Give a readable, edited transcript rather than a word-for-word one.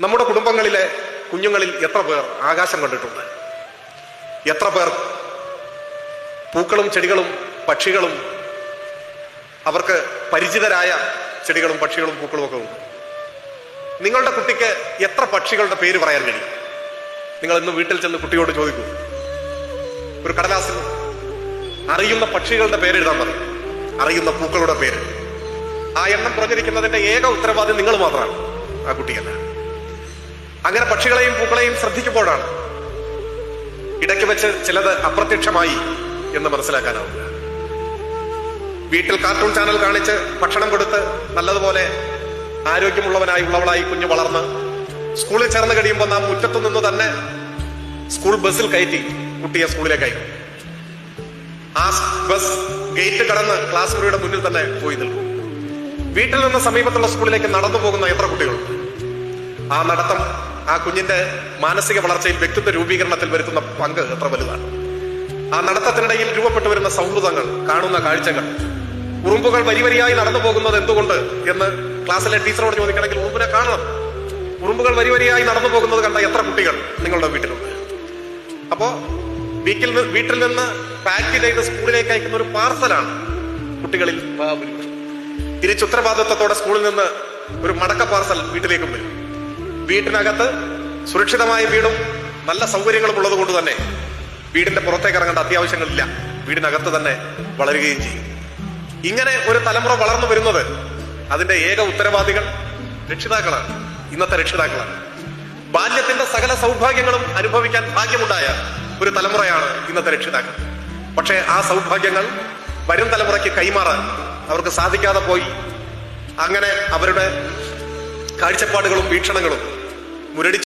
നമ്മുടെ കുടുംബങ്ങളിലെ കുഞ്ഞുങ്ങളിൽ എത്ര പേർ ആകാശം കണ്ടിട്ടുണ്ട്? എത്ര പേർ പൂക്കളും ചെടികളും പക്ഷികളും അവർക്ക് പരിചിതരായ ചെടികളും പക്ഷികളും പൂക്കളും ഒക്കെ ഉണ്ട്? നിങ്ങളുടെ കുട്ടിക്ക് എത്ര പക്ഷികളുടെ പേര് പറയാൻ കഴിയും? നിങ്ങൾ ഇന്ന് വീട്ടിൽ ചെന്ന് കുട്ടിയോട് ചോദിക്കൂ. ഒരു കടലാസിൽ അറിയുന്ന പക്ഷികളുടെ പേര് എഴുതാൻ പറയും, അറിയുന്ന പൂക്കളുടെ പേര്. ആ എണ്ണം പ്രചരിക്കുന്നതിന്റെ ഏക ഉത്തരവാദി നിങ്ങൾ മാത്രമാണ്, ആ കുട്ടിയല്ല. അങ്ങനെ പക്ഷികളെയും പൂക്കളെയും ശ്രദ്ധിക്കുമ്പോഴാണ് ഇടയ്ക്ക് വെച്ച് ചിലത് അപ്രത്യക്ഷമായി എന്ന് മനസ്സിലാക്കാനാവില്ല. വീട്ടിൽ കാർട്ടൂൺ ചാനൽ കാണിച്ച് ഭക്ഷണം കൊടുത്ത് നല്ലതുപോലെ ഉള്ളവളായി കുഞ്ഞ് വളർന്ന് സ്കൂളിൽ ചേർന്ന് കഴിയുമ്പോൾ നാം മുറ്റത്തു നിന്ന് തന്നെ സ്കൂൾ ബസ്സിൽ കയറ്റി കുട്ടിയെ സ്കൂളിലേക്ക് അയക്കും. ആ ബസ് ഗേറ്റ് കടന്ന് ക്ലാസ് മുറിയുടെ മുന്നിൽ തന്നെ പോയി നിൽക്കും. വീട്ടിൽ നിന്ന് സമീപത്തുള്ള സ്കൂളിലേക്ക് നടന്നു പോകുന്ന എത്ര കുട്ടികളുണ്ട്? ആ നടത്തം ആ കുഞ്ഞിന്റെ മാനസിക വളർച്ചയിൽ, വ്യക്തിത്വ രൂപീകരണത്തിൽ വരുത്തുന്ന പങ്ക് എത്ര വലുതാണ്? ആ നടത്തത്തിനിടയിൽ രൂപപ്പെട്ടു വരുന്ന സൗഹൃദങ്ങൾ, കാണുന്ന കാഴ്ചകൾ. ഉറുമ്പുകൾ വരിവരിയായി നടന്നു പോകുന്നത് എന്തുകൊണ്ട് എന്ന് ക്ലാസ്സിലെ ടീച്ചറോട് ചോദിക്കണമെങ്കിൽ ഉറുമ്പിനെ കാണണം. ഉറുമ്പുകൾ വരിവരിയായി നടന്നു പോകുന്നത് കണ്ട എത്ര കുട്ടികൾ നിങ്ങളുടെ വീട്ടിലുണ്ട്? അപ്പോ വീട്ടിൽ നിന്ന് പാക്ക് ചെയ്ത് സ്കൂളിലേക്ക് അയക്കുന്ന ഒരു പാർസലാണ് കുട്ടികളിൽ തിരിച്ചുത്തരവാദിത്വത്തോടെ സ്കൂളിൽ നിന്ന് ഒരു മടക്ക പാർസൽ വീട്ടിലേക്കും വരും. വീട്ടിനകത്ത് സുരക്ഷിതമായ വീടും നല്ല സൗകര്യങ്ങളും ഉള്ളത് കൊണ്ട് തന്നെ വീടിന്റെ പുറത്തേക്ക് ഇറങ്ങേണ്ട അത്യാവശ്യങ്ങളില്ല, വീടിനകത്ത് തന്നെ വളരുകയും ചെയ്യും. ഇങ്ങനെ ഒരു തലമുറ വളർന്നു വരുന്നത് അതിന്റെ ഏക ഉത്തരവാദികൾ രക്ഷിതാക്കളാണ്, ഇന്നത്തെ രക്ഷിതാക്കളാണ്. ബാല്യത്തിന്റെ സകല സൗഭാഗ്യങ്ങളും അനുഭവിക്കാൻ ഭാഗ്യമുണ്ടായ ഒരു തലമുറയാണ് ഇന്നത്തെ രക്ഷിതാക്കൾ. പക്ഷേ ആ സൗഭാഗ്യങ്ങൾ വരും തലമുറയ്ക്ക് കൈമാറാൻ അവർക്ക് സാധിക്കാതെ പോയി. അങ്ങനെ അവരുടെ കാഴ്ചപ്പാടുകളും വീക്ഷണങ്ങളും മുരടിച്ചു